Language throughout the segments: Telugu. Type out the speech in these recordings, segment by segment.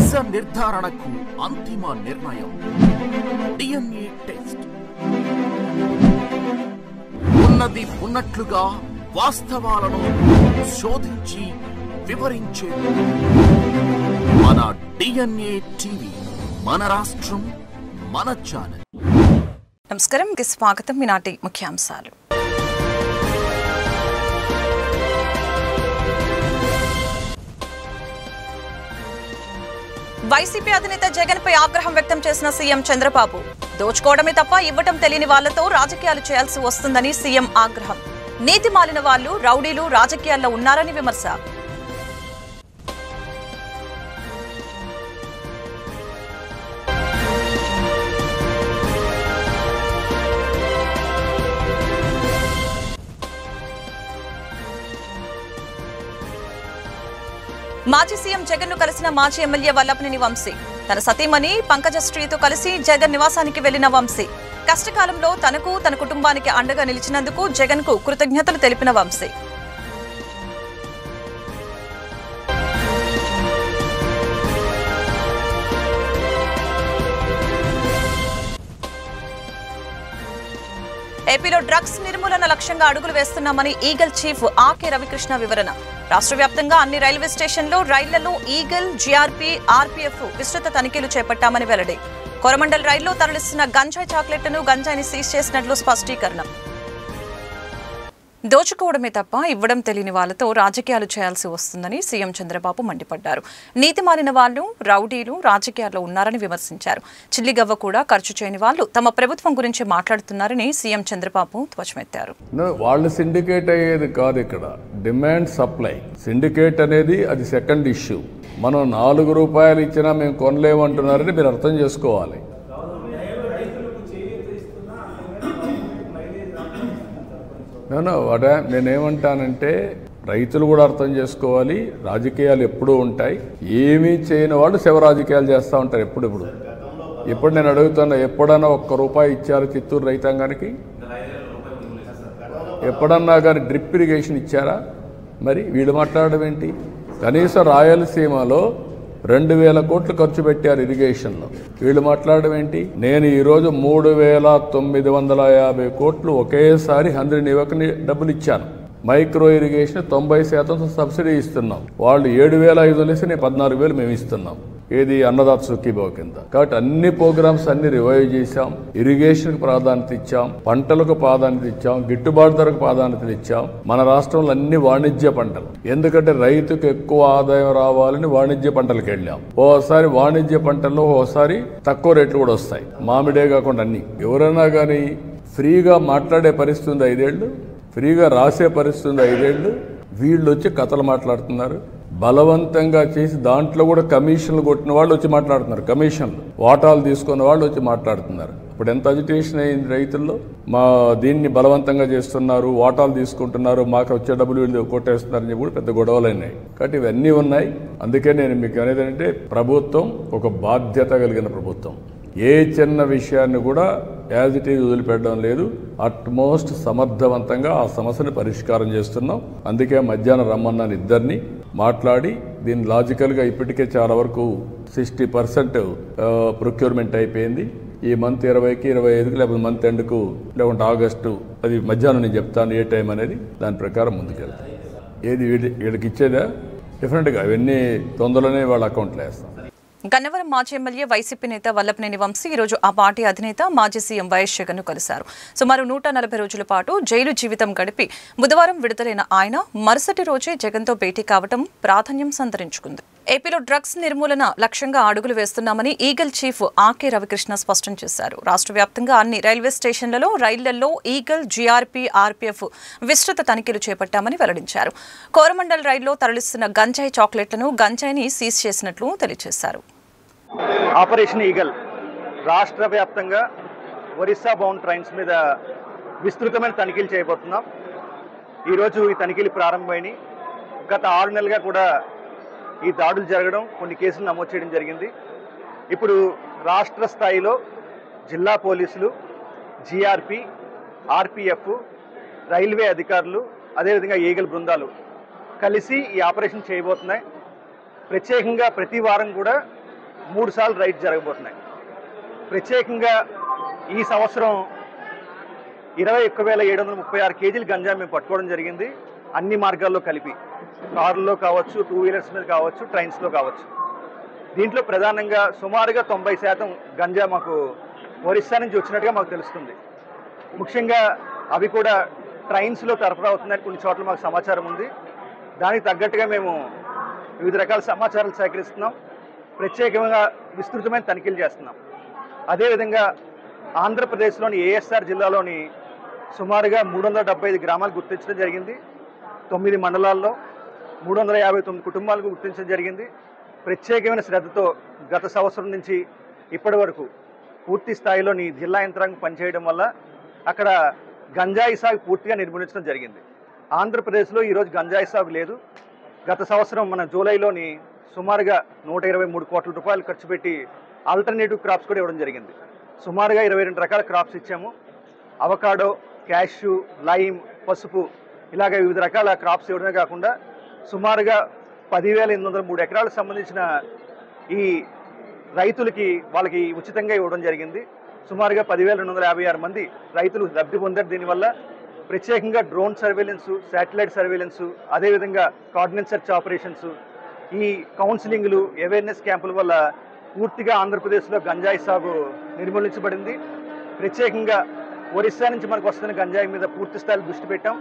నిజ నిర్ధారణకు అంతిమ నిర్ణయం డిఎన్ఏ టెస్ట్. ఉన్నది ఉన్నట్లుగా వాస్తవాలను శోధించి వివరించే మన డిఎన్ఏ టీవీ, మన రాష్ట్రం, మన ఛానల్. నమస్కారం, స్వాగతం. ఈనాటి ముఖ్యాంశాలు. వైసీపీ అధినేత జగన్ పై ఆగ్రహం వ్యక్తం చేసిన సీఎం చంద్రబాబు, దోచుకోవడమే తప్ప ఇవ్వటం తెలియని వాళ్లతో రాజకీయాలు చేయాల్సి వస్తుందని సీఎం ఆగ్రహం. నీతి మాలిన వాళ్లు, రౌడీలు రాజకీయాల్లో ఉన్నారని విమర్శ. మాజీ సీఎం జగన్ ను కలిసిన మాజీ ఎమ్మెల్యే వల్లభనేని వంశీ, తన సతీమణి పంకజశ్రీతో కలిసి జగన్ నివాసానికి వెళ్లిన వంశీ, కష్టకాలంలో తనకు తన కుటుంబానికి అండగా నిలిచినందుకు జగన్ కు కృతజ్ఞతలు తెలిపిన వంశీ. ఏపీలో డ్రగ్స్ నిర్మూలన లక్ష్యంగా అడుగులు వేస్తున్నామని ఈగల్ చీఫ్ ఆర్కే రవికృష్ణ వివరణ. రాష్ట్ర వ్యాప్తంగా అన్ని రైల్వే స్టేషన్లో, రైళ్లలో ఈగల్, జీఆర్పీ, ఆర్పీఎఫ్ విస్తృత తనిఖీలు చేపట్టామని వెల్లడి. కోరమండల్ రైల్లో తరలిస్తున్న గంజాయి చాక్లెట్లను, గంజాయిని సీజ్ చేసినట్లు స్పష్టీకరణ. దోచుకోవడమే తప్ప ఇవ్వడం తెలియని వాళ్లతో రాజకీయాలు చేయాల్సి వస్తుందని సీఎం చంద్రబాబు మండిపడ్డారు. నీతి మాలిన వాళ్లు, రౌడీలు రాజకీయాల్లో ఉన్నారని విమర్శించారు. చిల్లిగవ్వ కూడా ఖర్చు చేయని వాళ్లు తమ ప్రభుత్వం గురించి మాట్లాడుతున్నారని సీఎం చంద్రబాబు ధ్వజమెత్తారు. వాళ్ళు సిండికేట్ అయ్యేది కాదు, ఇక్కడ డిమాండ్ సప్లై. సిండికేట్ అనేది అది సెకండ్ ఇష్యూ. మనం 4 రూపాయలు ఇచ్చినా మేము కొనలేమంటున్నారని మీరు అర్థం చేసుకోవాలి. నేనేమంటానంటే రైతులు కూడా అర్థం చేసుకోవాలి, రాజకీయాలు ఎప్పుడూ ఉంటాయి. ఏమీ చేయని వాళ్ళు శవ రాజకీయాలు చేస్తూ ఉంటారు ఇప్పుడు నేను అడుగుతున్నా, ఎప్పుడన్నా 1 రూపాయి ఇచ్చారు చిత్తూరు రైతాంగానికి? ఎప్పుడన్నా కానీ డ్రిప్ ఇరిగేషన్ ఇచ్చారా? మరి వీళ్ళు మాట్లాడడం ఏంటి? కనీసం రాయలసీమలో 2000 కోట్లు ఖర్చు పెట్టారు ఇరిగేషన్లో, వీళ్ళు మాట్లాడడం ఏంటి? నేను ఈరోజు 3950 కోట్లు ఒకేసారి 100 యువకుని డబ్బులు ఇచ్చాను. మైక్రో ఇరిగేషన్ 90% సబ్సిడీ ఇస్తున్నాం. వాళ్ళు 7500 ఇస్తే నేను 14000 మేము ఇస్తున్నాం. ఏది అన్నదాత సుఖీభావ కింద. కాబట్టి అన్ని ప్రోగ్రామ్స్ అన్ని రివైవ్ చేశాం. ఇరిగేషన్కి ప్రాధాన్యత ఇచ్చాం, పంటలకు ప్రాధాన్యత ఇచ్చాం, గిట్టుబాటు ధరకు ప్రాధాన్యత ఇచ్చాం. మన రాష్ట్రంలో అన్ని వాణిజ్య పంటలు, ఎందుకంటే రైతుకు ఎక్కువ ఆదాయం రావాలని వాణిజ్య పంటలకు వెళ్ళాం. ఓసారి వాణిజ్య పంటల్లో ఓసారి తక్కువ రేట్లు కూడా వస్తాయి. మామిడే కాకుండా అన్ని. ఎవరైనా కానీ ఫ్రీగా మాట్లాడే పరిస్థితి ఉంది 5 ఏళ్ళు, ఫ్రీగా రాసే పరిస్థితి ఉంది 5 ఏళ్ళు. వీళ్ళు వచ్చి కథలు మాట్లాడుతున్నారు. బలవంతంగా చేసి దాంట్లో కూడా కమిషన్లు కొట్టిన వాళ్ళు వచ్చి మాట్లాడుతున్నారు. కమిషన్లు వాటాలు తీసుకున్న వాళ్ళు వచ్చి మాట్లాడుతున్నారు. ఇప్పుడు ఎంత అజిటేషన్ అయింది రైతుల్లో. మా దీన్ని బలవంతంగా చేస్తున్నారు, వాటాలు తీసుకుంటున్నారు, మాకు వచ్చే డబ్బులు వీళ్ళు కొట్టేస్తున్నారని చెప్పి కూడా పెద్ద గొడవలు అయినాయి. కాబట్టి ఇవన్నీ ఉన్నాయి. అందుకే నేను మీకు అనేది ఏంటంటే, ప్రభుత్వం ఒక బాధ్యత కలిగిన ప్రభుత్వం. ఏ చిన్న విషయాన్ని కూడా యాజ్ ఇట్ ఈజ్ వదిలిపెట్టడం లేదు. అట్మోస్ట్ సమర్థవంతంగా ఆ సమస్యను పరిష్కారం చేస్తున్నాం. అందుకే మధ్యాహ్నం రమ్మన్నాను ఇద్దరిని మాట్లాడి, దీన్ని లాజికల్గా ఇప్పటికే చాలా వరకు 60% ప్రొక్యూర్మెంట్ అయిపోయింది. ఈ మంత్ 20కి 25కి లేకపోతే మంత్ ఎండ్కు లేకుంటే ఆగస్టు, అది మధ్యాహ్నం నేను చెప్తాను ఏ టైం అనేది, దాని ప్రకారం ముందుకెళ్తాను. ఏది వీళ్ళకి ఇచ్చేదా డిఫరెంట్గా ఇవన్నీ తొందరలోనే వాళ్ళ అకౌంట్లో వేస్తాం. గన్నవరం మాజీ ఎమ్మెల్యే వైసీపీ నేత వల్లభనేని వంశీ ఈరోజు ఆ పార్టీ అధినేత మాజీ సీఎం వైఎస్ జగన్ ను కలిశారు. సుమారు 140 రోజుల పాటు జైలు జీవితం గడిపి బుధవారం విడుదలైన ఆయన మరుసటి రోజే జగన్ తో భేటీ కావడం ప్రాధాన్యం సంతరించుకుంది. ఏపీలో డ్రగ్స్ నిర్మూలన లక్ష్యంగా అడుగులు వేస్తున్నామని ఈగల్ చీఫ్ ఆర్కే రవికృష్ణ స్పష్టం చేశారు. రాష్ట్ర వ్యాప్తంగా అన్ని రైల్వే స్టేషన్లలో, రైళ్లలో ఈగల్, జీఆర్పీ, ఆర్పీఎఫ్ విస్తృత తనిఖీలు చేపట్టామని వెల్లడించారు. కోరమండల్ రైల్లో తరలిస్తున్న గంజాయి చాక్లెట్లను, గంజాయిని సీజ్ చేసినట్లు తెలియజేశారు. ఆపరేషన్ ఈగల్ రాష్ట్ర వ్యాప్తంగా ఒరిస్సా బౌండ్ ట్రైన్స్ మీద విస్తృతమైన తనిఖీలు చేయబోతున్నాం. ఈరోజు ఈ తనిఖీలు ప్రారంభమైనవి. గత 6 నెలలుగా కూడా ఈ దాడులు జరగడం, కొన్ని కేసులు నమోదు చేయడం జరిగింది. ఇప్పుడు రాష్ట్ర స్థాయిలో జిల్లా పోలీసులు, జీఆర్పీ, ఆర్పీఎఫ్, రైల్వే అధికారులు, అదేవిధంగా ఈగల్ బృందాలు కలిసి ఈ ఆపరేషన్ చేయబోతున్నాయి. ప్రత్యేకంగా ప్రతి వారం కూడా 3 సార్లు రైడ్ జరగబోతున్నాయి. ప్రత్యేకంగా ఈ సంవత్సరం 21,736 కేజీలు గంజా మేము పట్టుకోవడం జరిగింది. అన్ని మార్గాల్లో కలిపి, కారుల్లో కావచ్చు, 2 వీలర్స్ మీద కావచ్చు, ట్రైన్స్లో కావచ్చు. దీంట్లో ప్రధానంగా సుమారుగా 90% గంజా మాకు ఒరిస్సా నుంచి వచ్చినట్టుగా మాకు తెలుస్తుంది. ముఖ్యంగా అవి కూడా ట్రైన్స్లో సరఫరా అవుతుందని కొన్ని చోట్ల మాకు సమాచారం ఉంది. దానికి తగ్గట్టుగా మేము వివిధ రకాల సమాచారాలు సేకరిస్తున్నాం. ప్రత్యేకంగా విస్తృతమైన తనిఖీలు చేస్తున్నాం. అదేవిధంగా ఆంధ్రప్రదేశ్లోని ఏఎస్ఆర్ జిల్లాలోని సుమారుగా 375 గ్రామాలు గుర్తించడం జరిగింది. 9 మండలాల్లో 359 కుటుంబాలకు గుర్తించడం జరిగింది. ప్రత్యేకమైన శ్రద్ధతో గత సంవత్సరం నుంచి ఇప్పటి వరకు పూర్తి స్థాయిలోని జిల్లా యంత్రాంగం పనిచేయడం వల్ల అక్కడ గంజాయి సాగు పూర్తిగా నిర్మూలించడం జరిగింది. ఆంధ్రప్రదేశ్లో ఈరోజు గంజాయి సాగు లేదు. గత సంవత్సరం మన జూలైలోని సుమారుగా 123 కోట్ల రూపాయలు ఖర్చు పెట్టి ఆల్టర్నేటివ్ క్రాప్స్ కూడా ఇవ్వడం జరిగింది. సుమారుగా 22 రకాల క్రాప్స్ ఇచ్చాము. అవకాడో, క్యాష్యూ, లైమ్, పసుపు ఇలాగ వివిధ రకాల క్రాప్స్ ఇవ్వడమే కాకుండా సుమారుగా 10,803 ఎకరాలకు సంబంధించిన ఈ రైతులకి వాళ్ళకి ఉచితంగా ఇవ్వడం జరిగింది. సుమారుగా 10,256 మంది రైతులు లబ్ధి పొందారు. దీనివల్ల ప్రత్యేకంగా డ్రోన్ సర్వేలెన్స్, శాటిలైట్ సర్వేలెన్స్, అదేవిధంగా కార్డినెన్స్ సెర్చ్ ఆపరేషన్స్, ఈ కౌన్సిలింగ్లు, అవేర్నెస్ క్యాంపుల వల్ల పూర్తిగా ఆంధ్రప్రదేశ్లో గంజాయి సాగు నిర్మూలించబడింది. ప్రత్యేకంగా ఒరిస్సా నుంచి మనకు వస్తున్న గంజాయి మీద పూర్తి స్థాయిలో దృష్టి పెట్టాం.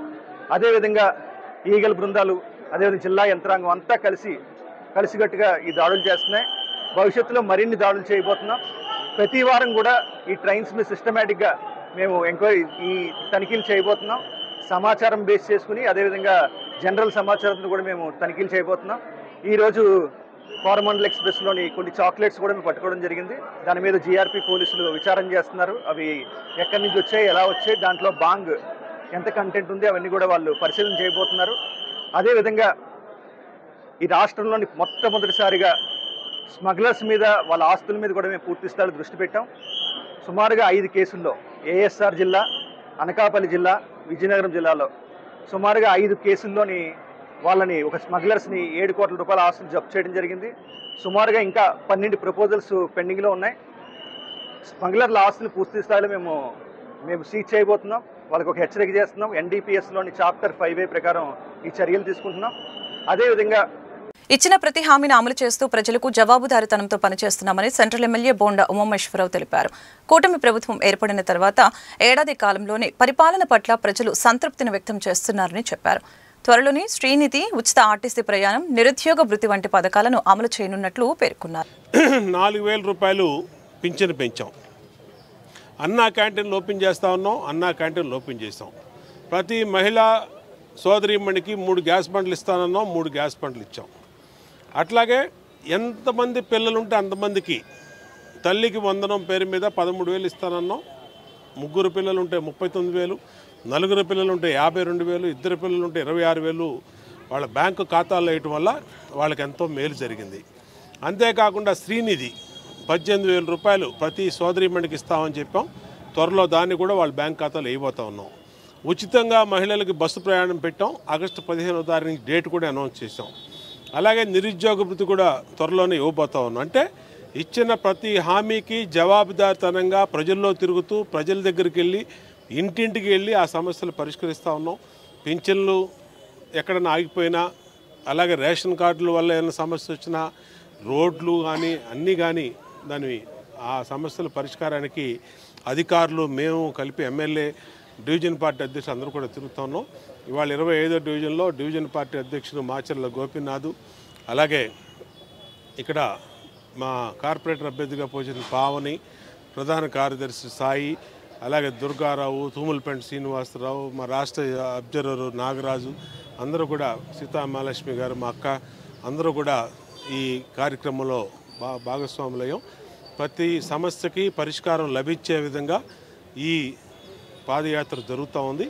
అదేవిధంగా ఈగల బృందాలు, అదేవిధంగా జిల్లా యంత్రాంగం అంతా కలిసికట్టుగా ఈ దాడులు చేస్తున్నాయి. భవిష్యత్తులో మరిన్ని దాడులు చేయబోతున్నాం. ప్రతి వారం కూడా ఈ ట్రైన్స్ మీద సిస్టమేటిక్గా మేము ఎంక్వైరీ, ఈ తనిఖీలు చేయబోతున్నాం. సమాచారం బేస్ చేసుకుని అదేవిధంగా జనరల్ సమాచారంతో కూడా మేము తనిఖీలు చేయబోతున్నాం. ఈరోజు కోరమండల్ ఎక్స్ప్రెస్లోని కొన్ని చాక్లెట్స్ కూడా మేము పట్టుకోవడం జరిగింది. దాని మీద జీఆర్పీ పోలీసులు విచారణ చేస్తున్నారు. అవి ఎక్కడి నుంచి వచ్చాయి, ఎలా వచ్చాయి, దాంట్లో బాంగ్ ఎంత కంటెంట్ ఉంది, అవన్నీ కూడా వాళ్ళు పరిశీలన చేయబోతున్నారు. అదేవిధంగా ఈ రాష్ట్రంలోని మొట్టమొదటిసారిగా స్మగ్లర్స్ మీద, వాళ్ళ ఆస్తుల మీద కూడా మేము పూర్తి స్థాయిలో దృష్టి పెట్టాం. సుమారుగా 5 కేసుల్లో ఏఎస్ఆర్ జిల్లా, అనకాపల్లి జిల్లా, విజయనగరం జిల్లాలో సుమారుగా 5 కేసుల్లోని వాళ్ళని, ఒక స్మగ్లర్స్ని 7 కోట్ల రూపాయల ఆస్తులు జప్తు చేయడం జరిగింది. సుమారుగా ఇంకా 12 ప్రపోజల్స్ పెండింగ్లో ఉన్నాయి. స్మగ్లర్ల ఆస్తులు పూర్తి స్థాయిలో మేము సీజ్ చేయబోతున్నాం. వాళ్ళకి ఒక హెచ్చరిక చేస్తున్నాం. ఎన్డీపీఎస్లోని చాప్టర్ 5A ప్రకారం ఈ చర్యలు తీసుకుంటున్నాం. అదేవిధంగా ఇచ్చిన ప్రతి హామీని అమలు చేస్తూ ప్రజలకు జవాబుదారీతనంతో పనిచేస్తున్నామని సెంట్రల్ ఎమ్మెల్యే బోండా ఉమామేశ్వరరావు తెలిపారు. కూటమి ప్రభుత్వం ఏర్పడిన తర్వాత ఏడాది కాలంలోనే పరిపాలన పట్ల ప్రజలు సంతృప్తిని వ్యక్తం చేస్తున్నారని చెప్పారు. త్వరలోని శ్రీనిధి, ఉచిత ఆర్టీసీ ప్రయాణం, నిరుద్యోగ వృత్తి వంటి పథకాలను అమలు చేయనున్నట్లు పేర్కొన్నారు. 4,000 రూపాయలు పింఛను పెంచాం. అన్నా క్యాంటీన్లు ఓపెన్ చేస్తా ఉన్నాం. అన్నా క్యాంటీన్లు ఓపెన్ చేస్తాం. ప్రతి మహిళా సోదరీమణికి 3 గ్యాస్ బండ్లు ఇస్తానన్నాం. 3 గ్యాస్ బండ్లు ఇచ్చాం. అట్లాగే ఎంతమంది పిల్లలుంటే అంతమందికి తల్లికి వందనం పేరు మీద 13,000 ఇస్తానన్నాం. 3 పిల్లలుంటే 39,000, 4 పిల్లలుంటే 52,000, 2 పిల్లలుంటే 26,000 వాళ్ళ బ్యాంకు ఖాతాల్లో వేయటం వల్ల వాళ్ళకి ఎంతో మేలు జరిగింది. అంతేకాకుండా శ్రీనిధి 18,000 రూపాయలు ప్రతి సోదరీమణికి ఇస్తామని చెప్పాం. త్వరలో దాన్ని కూడా వాళ్ళ బ్యాంక్ ఖాతాలో వేయబోతా ఉన్నాం. ఉచితంగా మహిళలకు బస్సు ప్రయాణం పెట్టాం. ఆగస్టు 15వ తారీఖు డేట్ కూడా అనౌన్స్ చేసాం. అలాగే నిరుద్యోగ వృత్తి కూడా త్వరలోనే ఇవ్వబోతా ఉన్నాం. అంటే ఇచ్చిన ప్రతి హామీకి జవాబుదారితనంగా ప్రజల్లో తిరుగుతూ, ప్రజల దగ్గరికి వెళ్ళి, ఇంటింటికి వెళ్ళి ఆ సమస్యలు పరిష్కరిస్తూ ఉన్నాం. పింఛన్లు ఎక్కడైనా ఆగిపోయినా, అలాగే రేషన్ కార్డుల వల్ల ఏమైనా సమస్య వచ్చినా, రోడ్లు కానీ అన్నీ కానీ ఆ సమస్యల పరిష్కారానికి అధికారులు, మేము కలిపి ఎమ్మెల్యే, డివిజన్ పార్టీ అధ్యక్షులు అందరూ కూడా తిరుగుతూ ఉన్నాం. ఇవాళ 25వ డివిజన్లో డివిజన్ పార్టీ అధ్యక్షుడు మాచర్ల గోపీనాథ్, అలాగే ఇక్కడ మా కార్పొరేటర్ అభ్యర్థిగా పోసిన పావని, ప్రధాన కార్యదర్శి సాయి, అలాగే దుర్గారావు, తూములపెంట శ్రీనివాసరావు, మా రాష్ట్ర అబ్జర్వర్ నాగరాజు, అందరూ కూడా, సీతామహాలక్ష్మి గారు మా అక్క, అందరూ కూడా ఈ కార్యక్రమంలో భాగస్వాములయ్యాం. ప్రతి సమస్యకి పరిష్కారం లభించే విధంగా ఈ పాదయాత్ర జరుగుతూ ఉంది.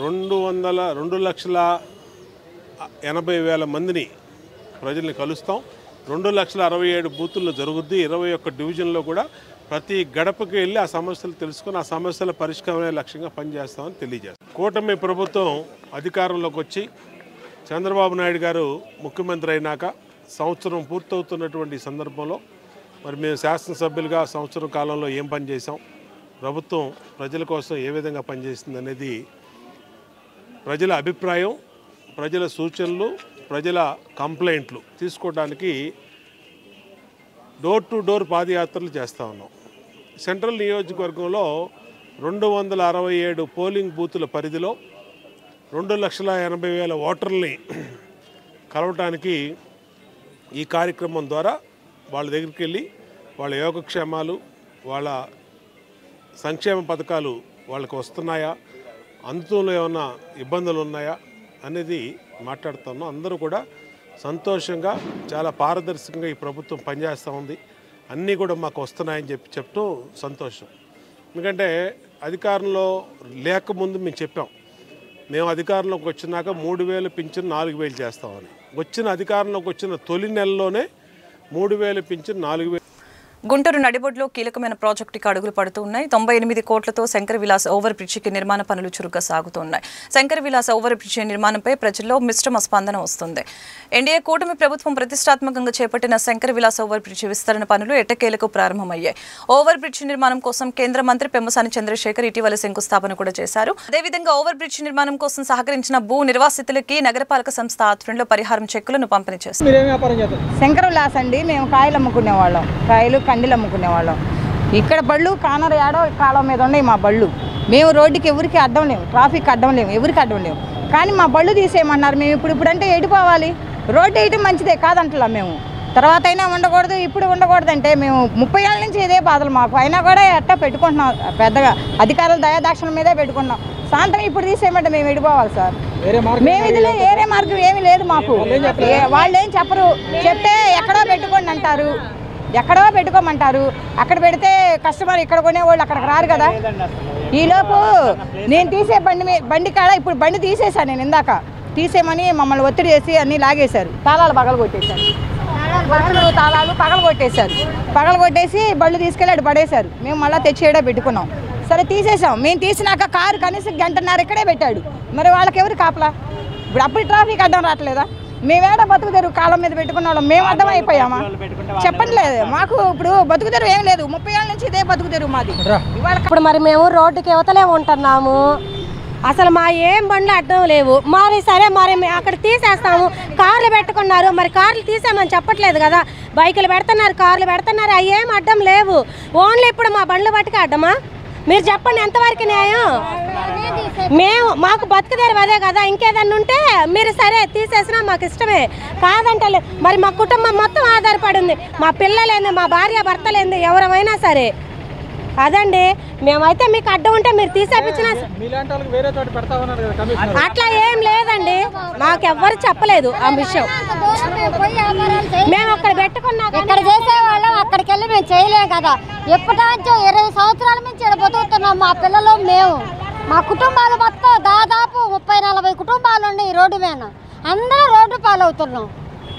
2,80,000 మందిని ప్రజల్ని కలుస్తాం. 2,67,000 బూతుల్లో జరుగుద్ది. 21 డివిజన్లో కూడా ప్రతి గడపకి వెళ్ళి ఆ సమస్యలు తెలుసుకొని ఆ సమస్యల పరిష్కారమే లక్ష్యంగా పనిచేస్తామని తెలియజేస్తాం. కూటమి ప్రభుత్వం అధికారంలోకి వచ్చి చంద్రబాబు నాయుడు గారు ముఖ్యమంత్రి అయినాక సంవత్సరం పూర్తవుతున్నటువంటి సందర్భంలో మరి మేము శాసనసభ్యులుగా సంవత్సరం కాలంలో ఏం పని చేసాం, ప్రభుత్వం ప్రజల కోసం ఏ విధంగా పనిచేస్తుంది అనేది ప్రజల అభిప్రాయం, ప్రజల సూచనలు, ప్రజల కంప్లైంట్లు తీసుకోవడానికి డోర్ టు డోర్ పాదయాత్రలు చేస్తూ ఉన్నాం. సెంట్రల్ నియోజకవర్గంలో 267 పోలింగ్ బూతుల పరిధిలో 2,80,000 ఓటర్లని కలవటానికి ఈ కార్యక్రమం ద్వారా వాళ్ళ దగ్గరికి వెళ్ళి వాళ్ళ యోగక్షేమాలు, వాళ్ళ సంక్షేమ పథకాలు వాళ్ళకి వస్తున్నాయా, అందులో ఏమైనా ఇబ్బందులు ఉన్నాయా అనేది మాట్లాడుతున్నాం. అందరూ కూడా సంతోషంగా చాలా పారదర్శకంగా ఈ ప్రభుత్వం పనిచేస్తూ ఉంది, అన్నీ కూడా మాకు వస్తున్నాయని చెప్తూ సంతోషం. ఎందుకంటే అధికారంలో లేకముందు మేము చెప్పాం, మేము అధికారంలోకి వచ్చినాక 3,000 పింఛన్ 4,000 చేస్తామని. అధికారంలోకి వచ్చిన తొలి నెలలోనే 3,000 పింఛన్ 4,000. గుంటూరు నడిబొడ్లో కీలకమైన ప్రాజెక్టుకి అడుగులు పడుతూ ఉన్నాయి. 98 కోట్లతో శంకర విలాస్ ఓవర్ బ్రిడ్జికి నిర్మాణ పనులు చురుగ్గా సాగుతున్నాయి. శంకర విలాస్ ఓవర్ బ్రిడ్జి నిర్మాణంపై ప్రజల్లో మిశ్రమ స్పందన వస్తుంది. ఎన్డీఏ కూటమి ప్రభుత్వం ప్రతిష్టాత్మకంగా చేపట్టిన శంకర విలాస్ ఓవర్ బ్రిడ్జి విస్తరణ పనులు ఎట్టకేలకు ప్రారంభమయ్యాయి. ఓవర్ బ్రిడ్జి నిర్మాణం కోసం కేంద్ర మంత్రి పెమ్మసాని చంద్రశేఖర్ ఇటీవల శంకుస్థాపన కూడా చేశారు. అదేవిధంగా ఓవర్ బ్రిడ్జి నిర్మాణం కోసం సహకరించిన భూ నిర్వాసితులకి నగరపాలక సంస్థ ఆధ్వర్యంలో పరిహారం చెక్కులను పంపిణీ చేస్తారు. శంకర విలాస్ అండి, మేము కాయలు అమ్ముకునే వాళ్ళం, కాయలు కండిలు అమ్ముకునే వాళ్ళం. ఇక్కడ బళ్ళు కానర ఏడో కాలం మీద ఉన్నాయి మా బళ్ళు. మేము రోడ్డుకి ఎవరికి అడ్డం లేము, ట్రాఫిక్ అడ్డం లేము, ఎవరికి అడ్డం లేము. కానీ మా బళ్ళు తీసేయమన్నారు. మేము ఇప్పుడు అంటే ఎడిపోవాలి, రోడ్డు వేయటం మంచిదే కాదంటలా. మేము తర్వాత అయినా ఉండకూడదు, ఇప్పుడు ఉండకూడదు అంటే మేము 30 ఏళ్ళ నుంచి ఇదే బాధలు మాకు. అయినా కూడా ఎట్టా పెట్టుకుంటున్నాం, పెద్దగా అధికారుల దయాదాక్షిణ మీదే పెట్టుకుంటున్నాం. సాయంత్రం ఇప్పుడు తీసేయమంటే మేము ఎడిపోవాలి సార్. మేము ఇది వేరే మార్గం ఏమీ లేదు మాకు. వాళ్ళు ఏం చెప్పరు, చెప్తే ఎక్కడో పెట్టుకోండి అంటారు, ఎక్కడో పెట్టుకోమంటారు. అక్కడ పెడితే కస్టమర్ ఇక్కడ కొనేవాళ్ళు అక్కడికి రారు కదా. ఈలోపు నేను తీసే బండి కాడ ఇప్పుడు బండి తీసేశాను. నేను ఇందాక తీసేయమని మమ్మల్ని ఒత్తిడి చేసి అన్నీ లాగేశారు. తాళాలు పగలగొట్టేశారు, తాళాలు పగలగొట్టేసి బళ్ళు తీసుకెళ్ళి పడేశారు. మేము మళ్ళీ తెచ్చేయడా పెట్టుకున్నాం. సరే తీసేసాం. మేము తీసినాక కారు కనీసం 1.5 ఇక్కడే పెట్టాడు. మరి వాళ్ళకి ఎవరు కాపలా? ఇప్పుడు అప్పుడు ట్రాఫిక్ అడ్డం రావట్లేదా? మేమేడ బతుకు తెరువు కాలం మీద పెట్టుకున్న వాళ్ళం మేము అర్థం అయిపోయామా? చెప్పండి లేదు మాకు. ఇప్పుడు బతుకు తెరువు ఏం లేదు, 30 ఏళ్ళ నుంచి ఇదే బతుకు తెరువు మాది. ఇప్పుడు మరి మేము రోడ్డుకి యువతలే ఉంటున్నాము. అసలు మా ఏం బండ్లు అడ్డం లేవు. మరి సరే మరి అక్కడ తీసేస్తాము. కార్లు పెట్టుకున్నారు, మరి కార్లు తీసామని చెప్పట్లేదు కదా. బైకులు పెడుతున్నారు, కార్లు పెడుతున్నారు, అవి ఏం అడ్డం లేవు. ఓన్లీ ఇప్పుడు మా బండ్లు బట్టుకు అడ్డమా? మీరు చెప్పండి ఎంతవరకు న్యాయం? మాకు బతుకుదేరు అదే కదా. ఇంకేదన్నా ఉంటే మీరు సరే తీసేసినా మాకు ఇష్టమే, కాదంటే మరి మా కుటుంబం మొత్తం ఆధారపడి ఉంది. మా పిల్లలేంది, మా భార్య భర్తలేంది, ఎవరైనా సరే అదండి. మేమైతే మీకు అడ్డం ఉంటే మీరు తీసేపించిన అట్లా ఏం లేదండి. మాకు ఎవ్వరు చెప్పలేదు ఆ విషయం. మేము అక్కడ పెట్టుకున్నా ఇక్కడ చేసేవాళ్ళం, అక్కడికి వెళ్ళి మేము చేయలేం కదా. ఎప్పటి నుంచో 20 సంవత్సరాల నుంచి ఇక్కడ బతుకుతున్నాం. మా పిల్లలు మేము, మా కుటుంబాలు మొత్తం దాదాపు 30-40 కుటుంబాలు ఉన్నాయి ఈ రోడ్డు మీద. అందరూ రోడ్డు పాలవుతున్నాం.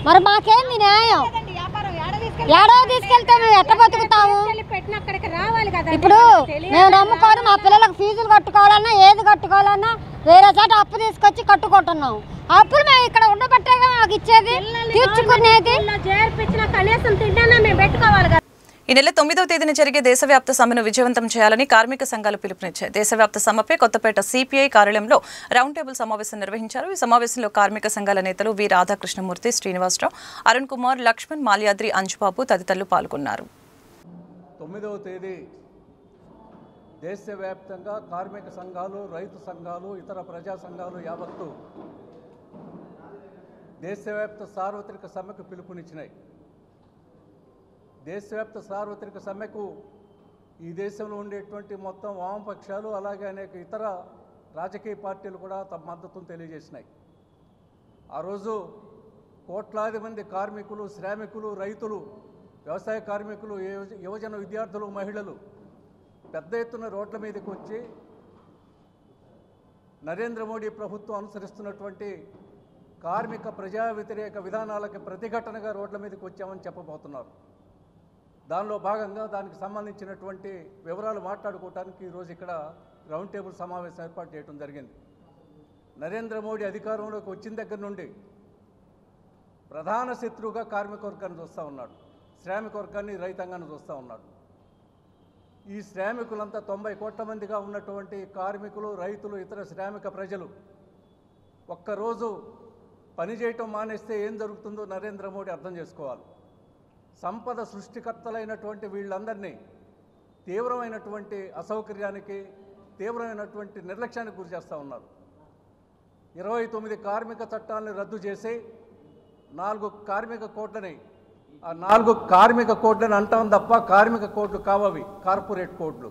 మరి మాకేంది న్యాయం? ఏడో తీసుకెళ్తే మేము ఎట్ట బతుకుతాము? ఇప్పుడు మేము నమ్ముకొని మా పిల్లలకు ఫీజులు కట్టుకోవాలన్నా ఏది కట్టుకోవాలన్నా వేరే చోట అప్పు తీసుకొచ్చి కట్టుకుంటున్నాం. అప్పుడు మేము ఇక్కడ ఉండబట్టేగా మాకు ఇచ్చేది, తీర్చుకునేది. ఈ నెల 9వ తేదీన జరిగే దేశవ్యాప్త సమ్మెను విజయవంతం చేయాలని కార్మిక సంఘాలు పిలుపునిచ్చాయి. దేశవ్యాప్త సమ్మెపై కొత్తపేట సిపిఐ కార్యాలయంలో రౌండ్ టేబుల్ సమావేశం నిర్వహించారు. ఈ సమావేశంలో కార్మిక సంఘాల నేతలు వి రాధాకృష్ణమూర్తి, శ్రీనివాసరావు, అరుణ్ కుమార్, లక్ష్మణ్, మాల్యాద్రి, అంజుబాబు తదితరులు పాల్గొన్నారు. 9వ తేదీ దేశవ్యాప్తంగా కార్మిక సంఘాలు, రైతు సంఘాలు, ఇతర ప్రజా సంఘాలు యావత్తు దేశవ్యాప్త సార్వత్రిక సమ్మెకు పిలుపునిచ్చినాయి. దేశవ్యాప్త సార్వత్రిక సమ్మెకు ఈ దేశంలో ఉండేటువంటి మొత్తం వామపక్షాలు అలాగే అనేక ఇతర రాజకీయ పార్టీలు కూడా తమ మద్దతును తెలియజేసినాయి. ఆ రోజు కోట్లాది మంది కార్మికులు, శ్రామికులు, రైతులు, వ్యవసాయ కార్మికులు, యువజన విద్యార్థులు, మహిళలు పెద్ద ఎత్తున రోడ్ల మీదకి వచ్చి నరేంద్ర మోడీ ప్రభుత్వం అనుసరిస్తున్నటువంటి కార్మిక ప్రజా వ్యతిరేక విధానాలకు ప్రతిఘటనగా రోడ్ల మీదకి వచ్చామని చెప్పబోతున్నారు. దానిలో భాగంగా దానికి సంబంధించినటువంటి వివరాలు మాట్లాడుకోవడానికి ఈరోజు ఇక్కడ రౌండ్ టేబుల్ సమావేశం ఏర్పాటు చేయడం జరిగింది. నరేంద్ర మోడీ అధికారంలోకి వచ్చిన దగ్గర నుండి ప్రధాన శత్రువుగా కార్మిక వర్గాన్ని చూస్తూ ఉన్నాడు. శ్రామిక వర్గాన్ని రైతాంగాన్ని చూస్తూ ఉన్నాడు. ఈ శ్రామికులంతా 90 కోట్ల మందిగా ఉన్నటువంటి కార్మికులు, రైతులు, ఇతర శ్రామిక ప్రజలు ఒక్కరోజు పనిచేయటం మానేస్తే ఏం జరుగుతుందో నరేంద్ర మోడీ అర్థం చేసుకోవాలి. సంపద సృష్టికర్తలైనటువంటి వీళ్ళందరినీ తీవ్రమైనటువంటి అసౌకర్యానికి, తీవ్రమైనటువంటి నిర్లక్ష్యానికి గురి చేస్తూ ఉన్నారు. 29 కార్మిక చట్టాలను రద్దు చేసి 4 కార్మిక కోడ్లని, ఆ 4 కార్మిక కోడ్లను అంటాం తప్ప కార్మిక కోడ్లు కావవి, కార్పొరేట్ కోడ్లు.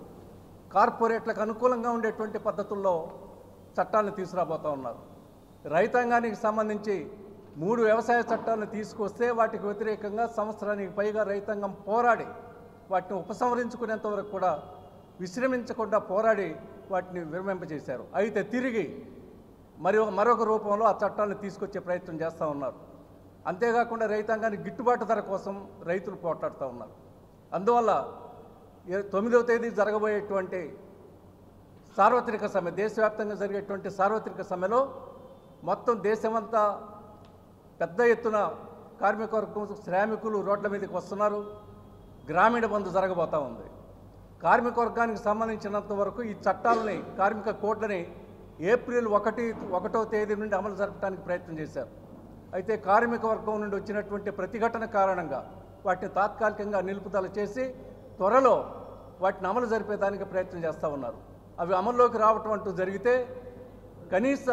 కార్పొరేట్లకు అనుకూలంగా ఉండేటువంటి పద్ధతుల్లో చట్టాలను తీసుకురాబోతూ ఉన్నారు. రైతాంగానికి సంబంధించి 3 వ్యవసాయ చట్టాలను తీసుకొస్తే వాటికి వ్యతిరేకంగా సంవత్సరానికి పైగా రైతాంగం పోరాడి వాటిని ఉపసంహరించుకునేంత వరకు కూడా విశ్రమించకుండా పోరాడి వాటిని విరమింపజేశారు. అయితే తిరిగి మరొక రూపంలో ఆ చట్టాలను తీసుకొచ్చే ప్రయత్నం చేస్తూ ఉన్నారు. అంతేకాకుండా రైతాంగానికి గిట్టుబాటు ధర కోసం రైతులు పోట్లాడుతూ ఉన్నారు. అందువల్ల 9వ తేదీ జరగబోయేటువంటి సార్వత్రిక సమ్మె, దేశవ్యాప్తంగా జరిగేటువంటి సార్వత్రిక సమ్మెలో మొత్తం దేశమంతా పెద్ద ఎత్తున కార్మిక వర్గం, శ్రామికులు రోడ్ల మీదకి వస్తున్నారు. గ్రామీణ బంధు జరగబోతూ ఉంది. కార్మిక వర్గానికి సంబంధించినంత వరకు ఈ చట్టాలని, కార్మిక కోడ్లని ఏప్రిల్ 1వ తేదీ నుండి అమలు జరపడానికి ప్రయత్నం చేశారు. అయితే కార్మిక వర్గం నుండి వచ్చినటువంటి ప్రతిఘటన కారణంగా వాటిని తాత్కాలికంగా నిలుపుదల చేసి త్వరలో వాటిని అమలు జరిపేదానికి ప్రయత్నం చేస్తూ ఉన్నారు. అవి అమల్లోకి రావటం అంటూ జరిగితే కనీస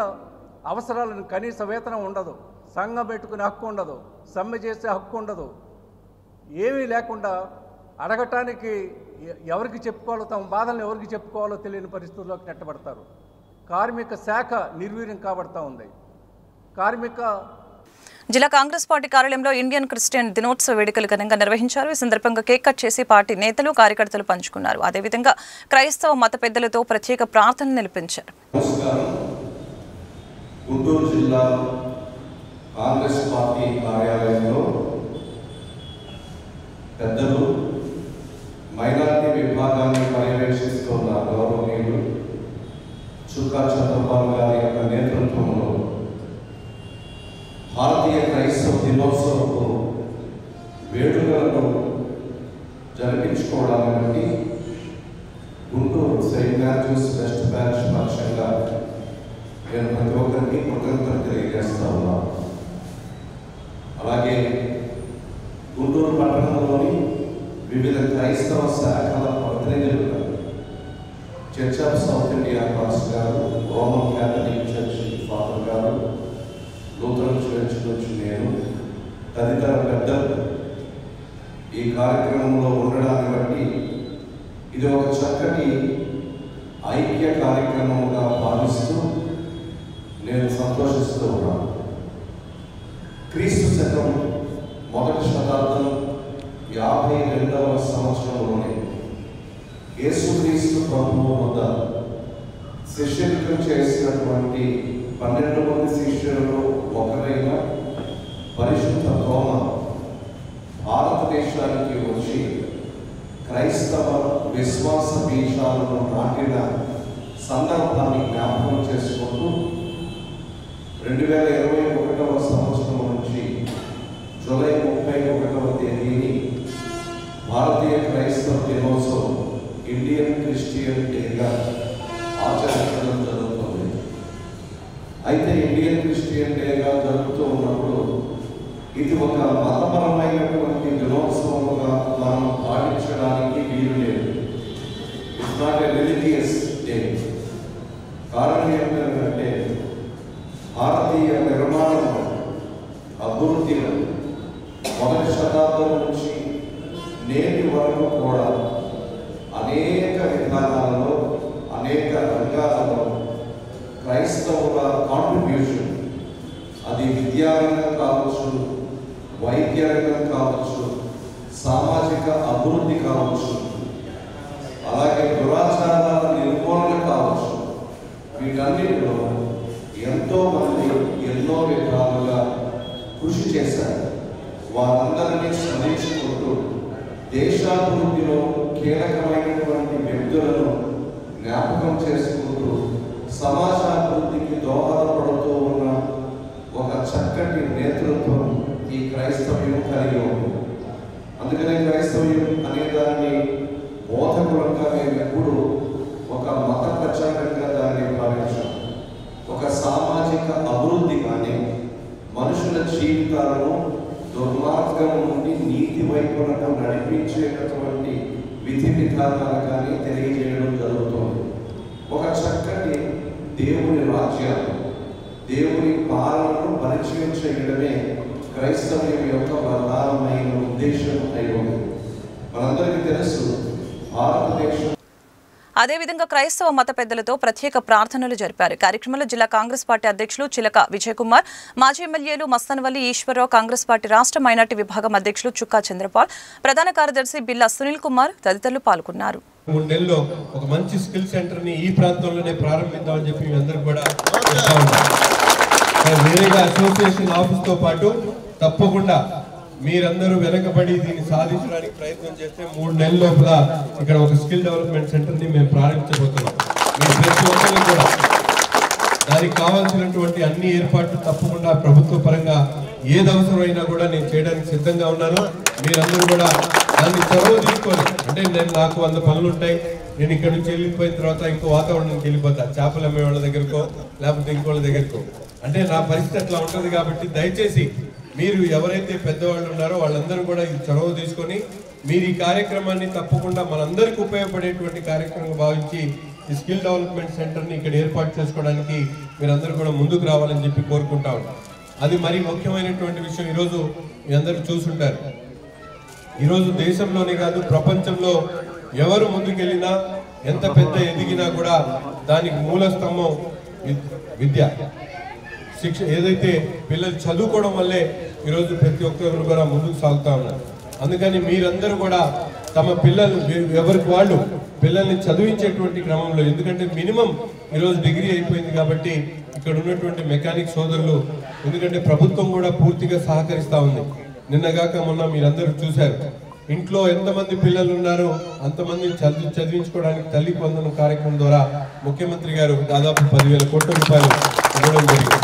అవసరాలను, కనీస వేతనం ఉండదు, సంఘం పెట్టుకునే హక్కు ఉండదు, సమ్మె చేసే హక్కు ఉండదు, ఏమీ లేకుండా అడగటానికి ఎవరికి చెప్పుకోవాలో, తమ బాధలను ఎవరికి చెప్పుకోవాలో తెలియని పరిస్థితుల్లోకి నెట్టబడతారు. కార్మిక శాఖ నిర్వీర్యం కాబడతా ఉంది. జిల్లా కాంగ్రెస్ పార్టీ కార్యాలయంలో ఇండియన్ క్రిస్టియన్ దినోత్సవ వేడుకలు ఘనంగా నిర్వహించారు. ఈ సందర్భంగా కేక్ కట్ చేసి పార్టీ నేతలు, కార్యకర్తలు పంచుకున్నారు. అదేవిధంగా క్రైస్తవ మత పెద్దలతో ప్రత్యేక ప్రార్థనలు నిర్వహించారు. గుంటూరు జిల్లా కాంగ్రెస్ పార్టీ కార్యాలయంలో పెద్దలు, మైనారిటీ విభాగాన్ని పర్యవేక్షిస్తున్న గౌరవనీయులు చుక్కా చంద్రబాబు గారి యొక్క నేతృత్వంలో భారతీయ క్రైస్తవ దినోత్సవపు వేడుకలను జరిపించుకోవడాన్ని బట్టి Guntur Saint Matthews west parish పక్షంగా నేను ప్రతి ఒక్కరికి కృతజ్ఞతలు తెలియజేస్తా ఉన్నాను. అలాగే గుంటూరు పట్టణంలోని వివిధ క్రైస్తవ శాఖల ప్రతినిధులుగా church of South India pastor గారు, రోమన్ క్యాథలిక్ చర్చ్ ఫాదర్ గారు, లూథరన్ చర్చ్ నుంచి నేను, తదితర పెద్దలు ఈ కార్యక్రమంలో ఉండడాన్ని బట్టి ఇది ఒక చక్కటి ఐక్య కార్యక్రమంగా భావిస్తూ నేను సంతోషిస్తూ ఉన్నాను. క్రీస్తు శకం 1వ శతాబ్దం 52వ సంవత్సరంలోనే యేసుక్రీస్తు ప్రభువు వద్ద శిష్యరికం చేసినటువంటి 12 మంది శిష్యులలో ఒకరైన పరిశుద్ధ తోమ భారతదేశానికి వచ్చి క్రైస్తవ విశ్వాస బీజాలను నాటిన సందర్భాన్ని జ్ఞాపకం చేసుకుంటూ 2021వ సంవత్సరం నుంచి జూలై 31వ తేదీని భారతీయ క్రైస్తవ దినోత్సవం, ఇండియన్ క్రిస్టియన్ డేగా ఆచరించడం జరుగుతుంది. అయితే ఇండియన్ క్రిస్టియన్ డేగా జరుగుతూ ఉన్నప్పుడు ఇది ఒక మతపరమైనటువంటి దినోత్సవంగా మనం పాటించడానికి వీలు లేదు. It's not a religious day. కారణం ఏంటంటే భారతీయ నిర్మాణం అభివృద్ధిలో 1వ శతాబ్దం నుంచి నేటి వరకు కూడా అనేక విధానాలలో, అనేక రంగాలలో క్రైస్తవుల కాంట్రిబ్యూషన్, అది విద్యారంగం కావచ్చు, వైద్య రంగం కావచ్చు, సామాజిక అభివృద్ధి కావచ్చు, అలాగే దురాచారాల నిర్మూలన కావచ్చు, వీటన్నిటిలో ఎంతోమంది ఎన్నో విధాలుగా కృషి చేశారు. వారందరినీ స్మరించుకుంటూ దేశాభివృద్ధిలో కీలకమైనటువంటి వ్యక్తులను జ్ఞాపకం చేసుకుంటూ సమాజాభివృద్ధికి దోహదపడుతూ ఉన్న ఒక చక్కటి నేతృత్వం ఈ క్రైస్తవ్యం కలిగి ఉంది. అందుకనే క్రైస్తవ్యం అనే దాన్ని బోధకులంగా మేము ఎప్పుడు ఒక మత ప్రచారంగా దాన్ని భావించాం. ఒక సామాజిక అభివృద్ధి కానీ మనుషుల జీవితాలను దుర్మార్గం నుండి నీతి వైపునకు నడిపించేటటువంటి విధి విధానాలు కానీ తెలియజేయడం జరుగుతుంది. ఒక చక్కటి దేవుని రాజ్యాన్ని, దేవుని పాలనను పరిచయం చేయడమే క్రైస్తవ్యం యొక్క ప్రధానమైన ఉద్దేశం అయి ఉంది. మనందరికీ తెలుసు, భారతదేశం అదేవిధంగా క్రైస్తవ మత పెద్దలతో ప్రత్యేక ప్రార్థనలు జరిపారు. కార్యక్రమంలో జిల్లా కాంగ్రెస్ పార్టీ అధ్యక్షులు చిలక విజయ్ కుమార్, మాజీ ఎమ్మెల్యేలు మస్తనవల్లి ఈశ్వరరావు, కాంగ్రెస్ పార్టీ రాష్ట్ర మైనార్టీ విభాగం అధ్యక్షులు చుక్కా చంద్రపాల్, ప్రధాన కార్యదర్శి బిల్లా సునీల్ కుమార్ తదితరులు పాల్గొన్నారు. 3 నెలల్లో ఒక మంచి స్కిల్ సెంటర్ ని ఈ ప్రాంతంలోనే ప్రారంభిద్దామని చెప్పి అందరూ కూడా వేరేగా అసోసియేషన్ ఆఫీస్ తో పాటు తప్పకుండా మీరందరూ వెనకబడి దీన్ని సాధించడానికి ప్రయత్నం చేస్తే 3 నెలల లోపల ఇక్కడ ఒక స్కిల్ డెవలప్మెంట్ సెంటర్ ని మేము ప్రారంభించబోతున్నాం. మీరు ప్రతి ఒక్కరు కూడా దానికి కావాల్సినటువంటి అన్ని ఏర్పాట్లు తప్పకుండా ప్రభుత్వ పరంగా ఏది అవసరమైనా కూడా నేను చేయడానికి సిద్ధంగా ఉన్నాను. మీరందరూ కూడా దాన్ని చొరవ తీసుకొని, అంటే నాకు 100 పనులు ఉంటాయి, నేను ఇక్కడ నుంచి వెళ్ళిపోయిన తర్వాత ఇంకో వాతావరణానికి వెళ్ళిపోతా, చేపలు అమ్మే వాళ్ళ దగ్గరకో లేకపోతే ఇంకోళ్ళ దగ్గరకో, అంటే నా పరిస్థితి అట్లా ఉంటుంది. కాబట్టి దయచేసి మీరు ఎవరైతే పెద్దవాళ్ళు ఉన్నారో వాళ్ళందరూ కూడా ఈ చొరవ తీసుకొని మీరు ఈ కార్యక్రమాన్ని తప్పకుండా మనందరికీ ఉపయోగపడేటువంటి కార్యక్రమంగా భావించి ఈ స్కిల్ డెవలప్మెంట్ సెంటర్ని ఇక్కడ ఏర్పాటు చేసుకోవడానికి మీరందరూ కూడా ముందుకు రావాలని చెప్పి కోరుకుంటా ఉన్నాం. అది మరీ ముఖ్యమైనటువంటి విషయం. ఈరోజు మీ అందరూ చూసుంటారు, ఈరోజు దేశంలోనే కాదు ప్రపంచంలో ఎవరు ముందుకెళ్ళినా ఎంత పెద్ద ఎదిగినా కూడా దానికి మూల స్తంభం విద్య, శిక్ష. ఏదైతే పిల్లలు చదువుకోవడం వల్లే ఈరోజు ప్రతి ఒక్కరు కూడా ముందుకు సాగుతూ ఉన్నారు. అందుకని మీరందరూ కూడా తమ పిల్లలు ఎవరికి వాళ్ళు పిల్లల్ని చదివించేటువంటి క్రమంలో, ఎందుకంటే మినిమం ఈరోజు డిగ్రీ అయిపోయింది కాబట్టి ఇక్కడ ఉన్నటువంటి మెకానిక్ సోదరులు, ఎందుకంటే ప్రభుత్వం కూడా పూర్తిగా సహకరిస్తూ ఉంది. నిన్నగాక మొన్న మీరందరూ చూశారు, ఇంట్లో ఎంతమంది పిల్లలు ఉన్నారో అంతమంది చదివించుకోవడానికి తల్లి వందనం కార్యక్రమం ద్వారా ముఖ్యమంత్రి గారు దాదాపు 10,000 కోట్ల రూపాయలు ఇవ్వడం జరిగింది.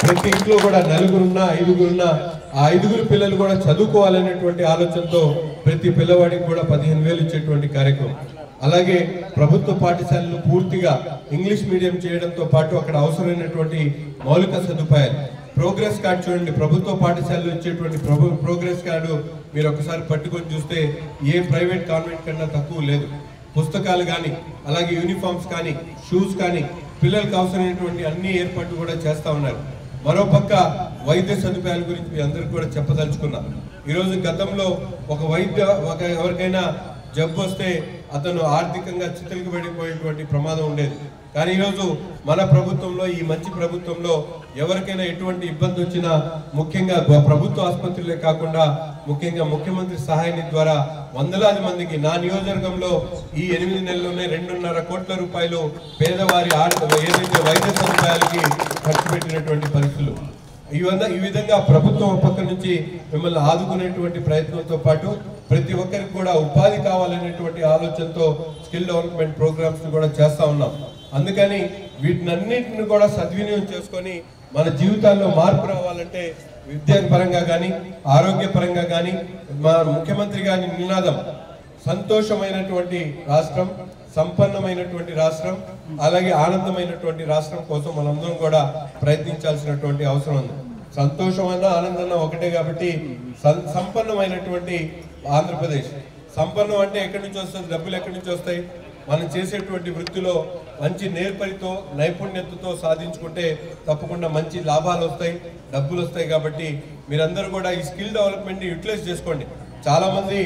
ప్రతి ఇంట్లో కూడా 4గురున్నా 5గురున్నా ఆ 5గురు పిల్లలు కూడా చదువుకోవాలనేటువంటి ఆలోచనతో ప్రతి పిల్లవాడికి కూడా 15,000 ఇచ్చేటువంటి కార్యక్రమం. అలాగే ప్రభుత్వ పాఠశాలలు పూర్తిగా ఇంగ్లీష్ మీడియం చేయడంతో పాటు అక్కడ అవసరమైనటువంటి మౌలిక సదుపాయాలు, ప్రోగ్రెస్ కార్డు చూడండి, ప్రభుత్వ పాఠశాలలో ఇచ్చేటువంటి ప్రోగ్రెస్ కార్డు మీరు ఒకసారి పట్టుకొని చూస్తే ఏ ప్రైవేట్ కాన్వెంట్ కన్నా తక్కువ లేదు. పుస్తకాలు కానీ, అలాగే యూనిఫామ్స్ కానీ, షూస్ కానీ, పిల్లలకు అవసరమైనటువంటి అన్ని ఏర్పాట్లు కూడా చేస్తూ ఉన్నారు. మరోపక్క వైద్య సదుపాయాల గురించి మీ అందరికీ కూడా చెప్పదలుచుకున్నాం. ఈరోజు గతంలో ఎవరికైనా జబ్బు వస్తే అతను ఆర్థికంగా చిత్తలకు పడిపోయేటువంటి ప్రమాదం ఉండేది. కానీ ఈరోజు మన ప్రభుత్వంలో, ఈ మంచి ప్రభుత్వంలో ఎవరికైనా ఎటువంటి ఇబ్బంది వచ్చినా ముఖ్యంగా ప్రభుత్వ ఆసుపత్రులే కాకుండా ముఖ్యంగా ముఖ్యమంత్రి సహాయ నిధి ద్వారా వందలాది మందికి, నా నియోజకవర్గంలో ఈ 8 నెలల్లోనే 2.5 కోట్ల రూపాయలు పేదవారి ఏదైతే వైద్య సదుపాయాలకి ఖర్చు పెట్టినటువంటి పరిస్థితులు. ఈ విధంగా ప్రభుత్వం పక్క నుంచి మిమ్మల్ని ఆదుకునేటువంటి ప్రయత్నంతో పాటు ప్రతి ఒక్కరికి కూడా ఉపాధి కావాలనేటువంటి ఆలోచనతో స్కిల్ డెవలప్మెంట్ ప్రోగ్రామ్స్ కూడా చేస్తా ఉన్నాం. అందుకని వీటినన్నింటిని కూడా సద్వినియోగం చేసుకొని మన జీవితాల్లో మార్పు రావాలంటే విద్యాపరంగా కానీ, ఆరోగ్యపరంగా కానీ, మా ముఖ్యమంత్రి గారి నినాదం సంతోషమైనటువంటి రాష్ట్రం, సంపన్నమైనటువంటి రాష్ట్రం, అలాగే ఆనందమైనటువంటి రాష్ట్రం కోసం మనందరం కూడా ప్రయత్నించాల్సినటువంటి అవసరం ఉంది. సంతోషం అన్నా ఆనందం ఒకటే కాబట్టి సంపన్నమైనటువంటి ఆంధ్రప్రదేశ్. సంపన్నం అంటే ఎక్కడి నుంచి వస్తుంది? డబ్బులు ఎక్కడి నుంచి వస్తాయి? మనం చేసేటువంటి వృత్తిలో మంచి నేర్పరితో, నైపుణ్యతతో సాధించుకుంటే తప్పకుండా మంచి లాభాలు వస్తాయి, డబ్బులు వస్తాయి. కాబట్టి మీరందరూ కూడా ఈ స్కిల్ డెవలప్మెంట్ని యూటిలైజ్ చేసుకోండి. చాలా మంది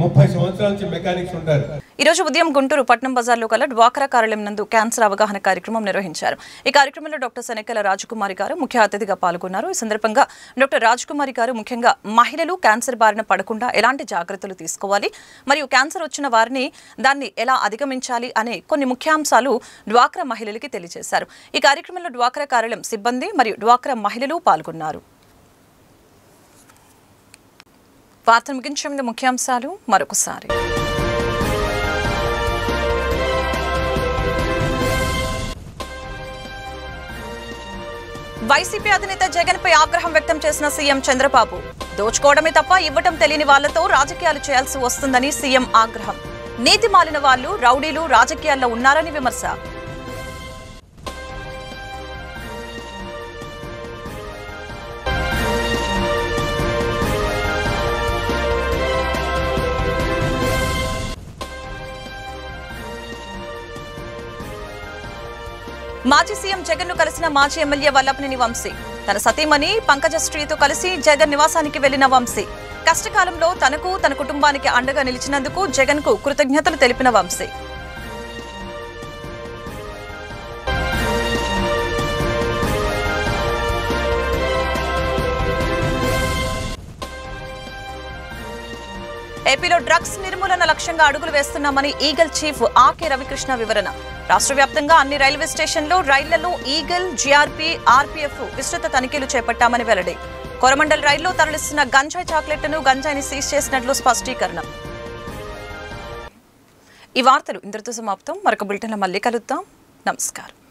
30 సంవత్సరాల నుంచి మెకానిక్స్ ఉంటారు. ఈ రోజు ఉదయం గుంటూరు పట్నం బజార్లో కల డ్వాక్రా కార్యాలయం నందు క్యాన్సర్ అవగాహన కార్యక్రమం నిర్వహించారు. ఈ కార్యక్రమంలో డాక్టర్ శనెక్కల రాజకుమారి గారు ముఖ్య అతిథిగా పాల్గొన్నారు. ఈ సందర్భంగా డాక్టర్ రాజకుమారి గారు ముఖ్యంగా మహిళలు క్యాన్సర్ బారిన పడకుండా ఎలాంటి జాగ్రత్తలు తీసుకోవాలి, మరియు క్యాన్సర్ వచ్చిన వారిని దాన్ని ఎలా అధిగమించాలి అనే కొన్ని ముఖ్యాంశాలు డ్వాక్రా మహిళలకి తెలియజేశారు. ఈ కార్యక్రమంలో డ్వాక్రా కార్యాలయం సిబ్బంది మరియు డ్వాక్రా మహిళలు పాల్గొన్నారు. వార్తలు ముగించే ముందు ముఖ్యాంశాలు మరొకసారి. వైసీపీ అధినేత జగన్ పై ఆగ్రహం వ్యక్తం చేసిన సీఎం చంద్రబాబు. దోచుకోవడమే తప్ప ఇవ్వటం తెలియని వాళ్లతో రాజకీయాలు చేయాల్సి వస్తుందని సీఎం ఆగ్రహం. నీతి మాలిన వాళ్లు రౌడీలు రాజకీయాల్లో ఉన్నారని విమర్శ. మాజీ సీఎం జగన్ ను కలిసిన మాజీ ఎమ్మెల్యే వల్లభనేని వంశీ. తన సతీమణి పంకజశ్రీతో కలిసి జగన్ నివాసానికి వెళ్లిన వంశీ కష్టకాలంలో తనకు తన కుటుంబానికి అండగా నిలిచినందుకు జగన్ కు కృతజ్ఞతలు తెలిపిన వంశీ. ఏపీలో డ్రగ్స్ నిర్మూలన లక్ష్యంగా అడుగులు వేస్తున్నామని ఈగల్ చీఫ్ ఆర్కే రవికృష్ణ వివరణ. రాష్ట్ర వ్యాప్తంగా అన్ని రైల్వే స్టేషన్లో రైళ్లలో ఈగల్, జీఆర్పీ, ఆర్పీఎఫ్ విస్తృత తనిఖీలు చేపట్టామని వెల్లడి. కొరమండల్ రైల్లో తరలిస్తున్న గంజాయి చాక్లెట్లను గంజాయిని సీజ్ చేసినట్లు స్పష్టీకరణ. ఈ వార్తలు ఇంతటితో సమాప్తం. మరొక బులెటిన్లో మళ్ళీ కలుద్దాం. నమస్కారం.